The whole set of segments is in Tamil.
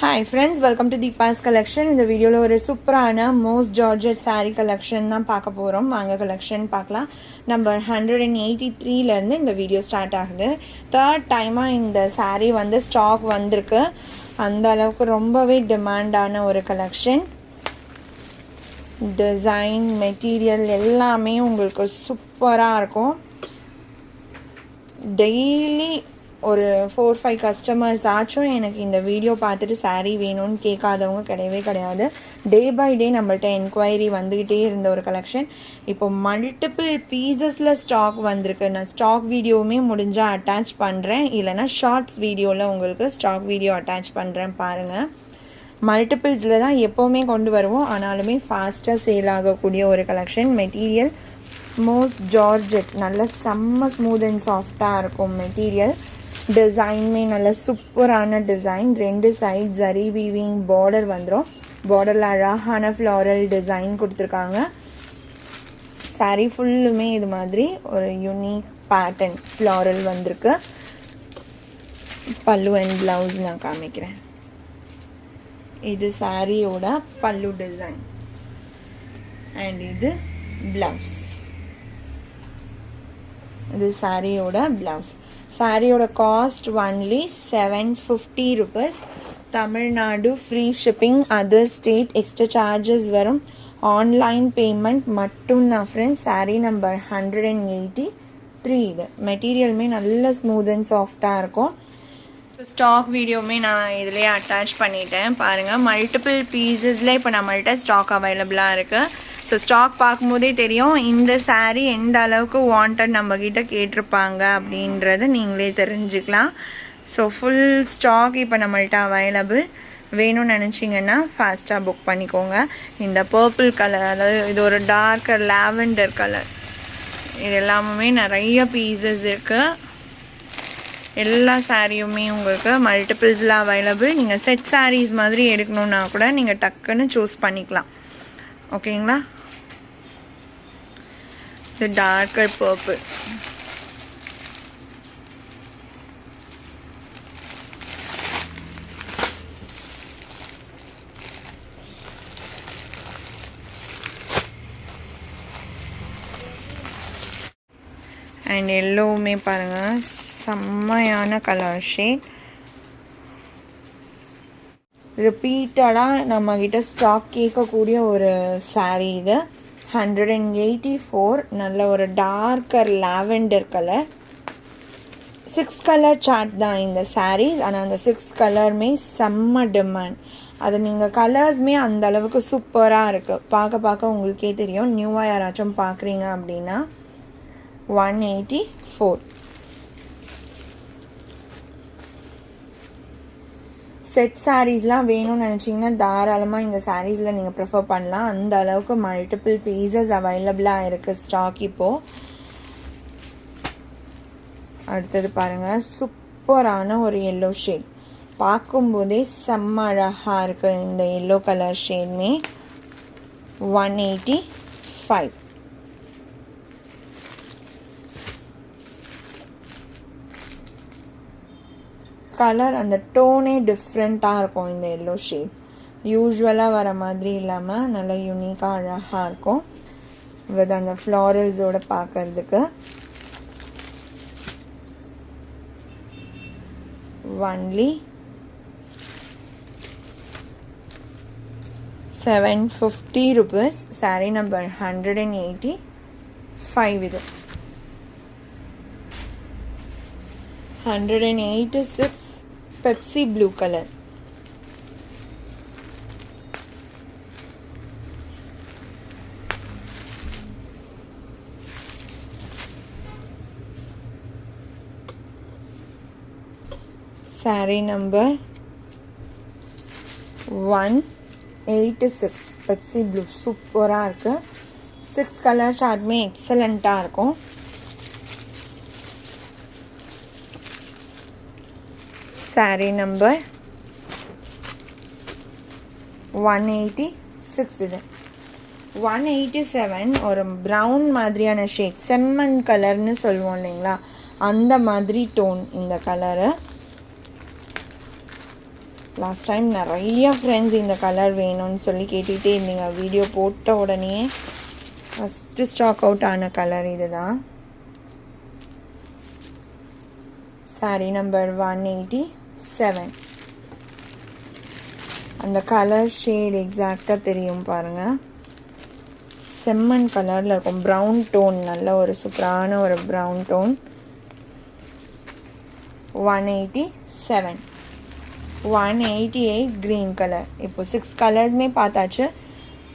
Hi friends, welcome to Deepa's collection. இந்த வீடியோல ஒரு சூப்பரான மோஸ்ட் ஜார்ஜெட் saree collection தான் பார்க்க போறோம். வாங்க collection பார்க்கலாம். நம்பர் 183 ல இருந்து இந்த வீடியோ ஸ்டார்ட் ஆகுது. தேர்ட் டைமா இந்த saree வந்து ஸ்டாக் வந்திருக்கு. அந்த அளவுக்கு ரொம்பவே டிமாண்டான ஒரு collection. டிசைன், மெட்டீரியல் எல்லாமே உங்களுக்கு சூப்பரா இருக்கும். டெய்லி ஒரு 4-5 கஸ்டமர்ஸ் ஆச்சும் எனக்கு இந்த வீடியோ பார்த்துட்டு saree வேணும்னு கேட்காதவங்க கிடையவே கிடையாது. டே பை டே நம்மள்ட்ட என்கொயரி வந்துக்கிட்டே இருந்த ஒரு கலெக்ஷன். இப்போ மல்டிபிள் பீசஸில் ஸ்டாக் வந்திருக்கு. நான் ஸ்டாக் வீடியோவுமே முடிஞ்சால் அட்டாச் பண்ணுறேன், இல்லைனா ஷார்ட்ஸ் வீடியோவில் உங்களுக்கு ஸ்டாக் வீடியோ அட்டாச் பண்ணுறேன் பாருங்கள். மல்டிபிள்ஸில் தான் எப்போவுமே கொண்டு வருவோம், ஆனாலுமே ஃபாஸ்ட்டாக சேல் ஆகக்கூடிய ஒரு கலெக்ஷன். மெட்டீரியல் மோஸ்ட் ஜார்ஜெட், நல்ல செம்ம ஸ்மூத் அண்ட் சாஃப்டாக இருக்கும் மெட்டீரியல். டிசைன்மே நல்ல சூப்பரான design. 2 side zari weaving border வந்துடும். பார்டரில் அழகான ஃப்ளாரல் டிசைன் கொடுத்துருக்காங்க. சாரீ ஃபுல்லுமே இது மாதிரி ஒரு யூனிக் பேட்டர்ன் ஃப்ளாரல் வந்திருக்கு. பல்லு அண்ட் ப்ளவுஸ் நான் காமிக்கிறேன். இது சாரியோட பல்லு டிசைன் அண்ட் இது ப்ளவுஸ். இது சாரியோட ப்ளவுஸ். சாரியோட cost only 750 rupees. Tamil Nadu free shipping, other state extra charges வரும். ஆன்லைன் பேமெண்ட் மட்டும்தான் ஃப்ரெண்ட்ஸ். சாரீ நம்பர் 183. இது மெட்டீரியலுமே நல்ல ஸ்மூத் அண்ட் சாஃப்டாக இருக்கும். ஸ்டாக் வீடியோவுமே நான் இதிலே அட்டாச் பண்ணிட்டேன் பாருங்கள். மல்டிபிள் பீசஸில் இப்போ நம்மள்கிட்ட ஸ்டாக் அவைலபிளாக இருக்குது. ஸோ ஸ்டாக் பார்க்கும்போதே தெரியும் இந்த saree எந்த அளவுக்கு வாண்டட் நம்மக்கிட்ட கேட்டிருப்பாங்க அப்படின்றது நீங்களே தெரிஞ்சுக்கலாம். ஸோ ஃபுல் ஸ்டாக் இப்போ நம்மள்கிட்ட அவைலபிள். வேணும்னு நினச்சிங்கன்னா ஃபாஸ்ட்டாக புக் பண்ணிக்கோங்க. இந்த பர்பிள் கலர், அதாவது இது ஒரு டார்க்கர் லாவெண்டர் கலர், இது எல்லாமே நிறைய பீசஸ் இருக்குது. எல்லா சாரியுமே உங்களுக்கு மல்டிபிள்ஸில் அவைலபிள். நீங்கள் செட் சாரீஸ் மாதிரி எடுக்கணுன்னா கூட நீங்கள் டக்குன்னு சூஸ் பண்ணிக்கலாம். ஓகேங்களா? இது டார்க்கர் பர்பிள். அண்ட் எல்லோவுமே பாருங்கள், செம்மையான கலர் ஷேட். ரிப்பீட்டடாக நம்மக்கிட்ட ஸ்டாக் கேட்கக்கூடிய ஒரு saree இது. 184. நல்ல ஒரு darker lavender colour. 6 colour chart தான் இந்த sarees. ஆனால் அந்த 6 கலருமே செம்ம டிமாண்ட். அது நீங்கள் கலர்ஸுமே அந்த அளவுக்கு சூப்பராக இருக்குது. பார்க்க உங்களுக்கே தெரியும். நியூவாக யாராச்சும் பார்க்குறீங்க அப்படின்னா 184. செட் சாரீஸ்லாம் வேணும்னு நினச்சிங்கன்னா தாராளமாக இந்த சாரீஸில் நீங்கள் ப்ரிஃபர் பண்ணலாம். அந்த அளவுக்கு மல்டிபிள் பீசஸ் அவைலபிளாக இருக்குது ஸ்டாக் இப்போது. அடுத்தது பாருங்கள், சூப்பரான ஒரு எல்லோ ஷேட். பார்க்கும்போதே செம்ம அழகாக இருக்குது இந்த எல்லோ கலர் ஷேட்மே. 185. கலர் அந்த டோனே டிஃப்ரெண்ட்டாக இருக்கும். இந்த எல்லோ ஷேட் யூஸ்வலாக வர மாதிரி இல்லாமல் நல்லா யூனிக்காக அழகாக இருக்கும். வித் அந்த ஃப்ளாரல்ஸோடு பார்க்கறதுக்கு. Only 750 rupees. சாரீ நம்பர் 185. இது 186 Pepsi blue colour. Sari number 186 Pepsi blue சூப்பராக இருக்குது. 6 கலர் ஷார்ட்மே எக்ஸலண்ட்டாக இருக்கும். சாரீ நம்பர் 186. இது 187 ஒரு ப்ரௌன் மாதிரியான ஷேட், செம்மண் கலர்னு சொல்லுவோம் இல்லைங்களா, அந்த மாதிரி டோன் இந்த கலரு. லாஸ்ட் டைம் நிறைய ஃப்ரெண்ட்ஸ் இந்த கலர் வேணும்னு சொல்லி கேட்டுகிட்டே இருந்தீங்க. வீடியோ போட்ட உடனே ஃபஸ்ட்டு ஸ்டாக் அவுட் ஆன கலர் இது தான். சாரீ நம்பர் 187. அந்த கலர் ஷேட் எக்ஸாக்டாக தெரியும் பாருங்கள். செம்மண் கலரில் இருக்கும். ப்ரௌன் டோன், நல்ல ஒரு சூப்பரான ஒரு ப்ரௌன் டோன். 187. 188 green colour. இப்போ 6 கலர்ஸுமே பார்த்தாச்சு.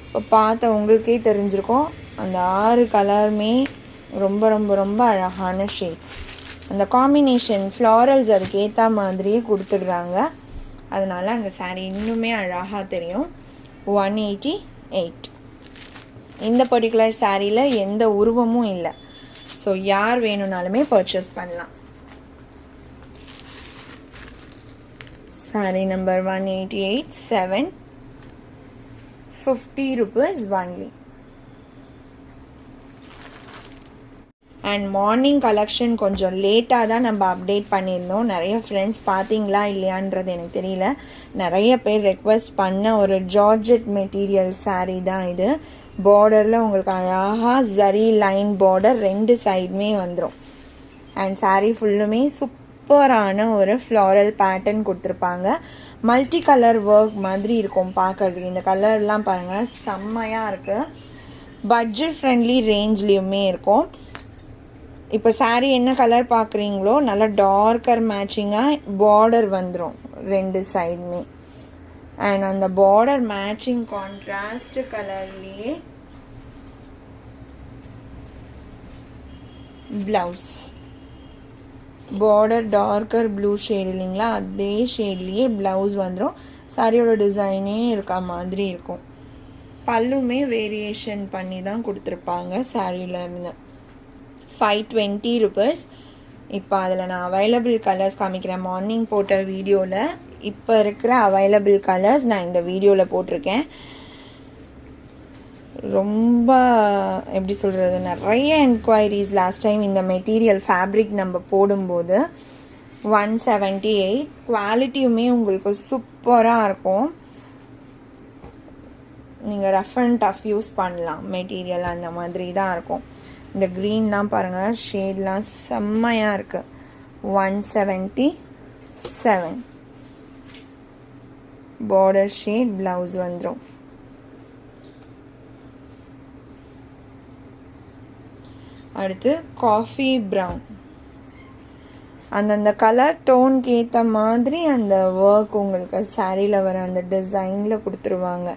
இப்போ பார்த்த உங்களுக்கே தெரிஞ்சிருக்கும் அந்த 6 கலருமே ரொம்ப ரொம்ப ரொம்ப அழகான ஷேட்ஸ். அந்த காம்பினேஷன் ஃப்ளாரல்ஸ் அதுக்கு ஏற்ற மாதிரியே கொடுத்துடுறாங்க. அதனால் அந்த சாரீ இன்னுமே அழகாக தெரியும். 188. இந்த பர்டிகுலர் சாரியில் எந்த உருவமும் இல்லை. ஸோ யார் வேணும்னாலுமே பர்ச்சேஸ் பண்ணலாம். Sari number 188, 750 rupees only. And morning collection கொஞ்சம் லேட்டாக தான் நம்ம அப்டேட் பண்ணியிருந்தோம். நிறைய ஃப்ரெண்ட்ஸ் பார்த்தீங்களா இல்லையான்றது எனக்கு தெரியல. நிறைய பேர் ரெக்வெஸ்ட் பண்ண ஒரு ஜார்ஜெட் மெட்டீரியல் சாரீ தான் இது. பார்டரில் உங்களுக்கு அழகாக ஜரி லைன் பார்டர் 2 சைடுமே வந்துடும். அண்ட் சாரீ ஃபுல்லுமே சூப்பரான ஒரு ஃப்ளாரல் பேட்டர்ன் கொடுத்துருப்பாங்க. மல்டி கலர் ஒர்க் மாதிரி இருக்கும் பார்க்குறதுக்கு. இந்த கலர்லாம் பாருங்கள் செம்மையாக இருக்குது. பட்ஜெட் ஃப்ரெண்ட்லி ரேஞ்ச்லேயுமே இருக்கும். இப்போ சாரீ என்ன கலர் பார்க்குறீங்களோ நல்லா டார்க்கர் மேட்சிங்காக பார்டர் வந்துடும் 2 சைடுமே. அண்ட் அந்த பார்டர் மேட்சிங் கான்ட்ராஸ்ட் கலர்லேயே blouse. Border darker blue shade இல்லைங்களா, அதே ஷேட்லேயே ப்ளவுஸ் வந்துடும். சாரியோட டிசைனே இருக்க மாதிரி இருக்கும். பல்லுமே வேரியேஷன் பண்ணி தான் கொடுத்துருப்பாங்க சாரியில் இருந்து. 520 rupees. இப்போ அதில் நான் அவைலபிள் கலர்ஸ் காமிக்கிறேன். மார்னிங் போட்ட வீடியோவில் இப்போ இருக்கிற அவைலபிள் கலர்ஸ் நான் இந்த வீடியோவில் போட்டிருக்கேன். ரொம்ப எப்படி சொல்கிறது, நிறைய என்கொயரிஸ் லாஸ்ட் டைம் இந்த மெட்டீரியல் ஃபேப்ரிக் நம்ம போடும்போது. 178. குவாலிட்டியுமே உங்களுக்கு சூப்பராக இருக்கும். நீங்கள் ரஃப் அண்ட் டஃப் யூஸ் பண்ணலாம். மெட்டீரியல் அந்த மாதிரி தான் இருக்கும். இந்த க்ரீன்லாம் பாருங்கள், ஷேட்லாம் செம்மையாக இருக்குது. 177. பார்டர் ஷேட் ப்ளவுஸ் வந்துடும். அடுத்து காஃபி ப்ரௌன். அந்தந்த கலர் டோனுக்கு ஏற்ற மாதிரி அந்த ஒர்க் உங்களுக்கு சாரியில் வர அந்த டிசைனில் கொடுத்துருவாங்க.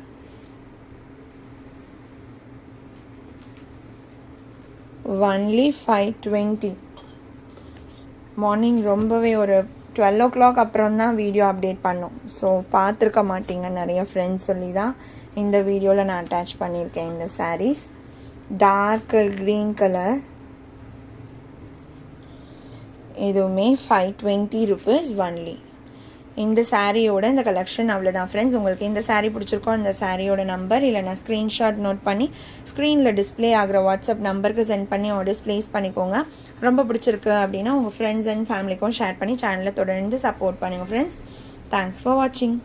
ஒன்லி 520. மார்னிங் ரொம்பவே ஒரு 12 o'clock அப்புறம் தான் வீடியோ அப்டேட் பண்ணோம். ஸோ பார்த்துருக்க மாட்டீங்க நிறைய ஃப்ரெண்ட்ஸ் சொல்லி தான் இந்த வீடியோவில் நான் அட்டாச் பண்ணியிருக்கேன் இந்த சாரீஸ். டார்க்கர் க்ரீன் கலர், இதுவுமே 520 rupees ஒன்லி. இந்த சாரியோட இந்த கலெக்ஷன் அவ்வளோதான் ஃப்ரெண்ட்ஸ். உங்களுக்கு இந்த சாரீ பிடிச்சிருக்கோ இந்த சாரியோட நம்பர் இல்லைனா ஸ்க்ரீன்ஷாட் நோட் பண்ணி ஸ்க்ரீனில் டிஸ்பிளே ஆகிற வாட்ஸ்அப் நம்பருக்கு சென்ட் பண்ணி ஆர்டர்ஸ் ப்ளேஸ் பண்ணிக்கோங்க. ரொம்ப பிடிச்சிருக்கு அப்படின்னா உங்கள் ஃப்ரெண்ட்ஸ் அண்ட் ஃபேமிலிக்கும் ஷேர் பண்ணி சேனலை தொடர்ந்து சப்போர்ட் பண்ணுங்கள் ஃப்ரெண்ட்ஸ். தேங்க்ஸ் ஃபார் வாட்சிங்.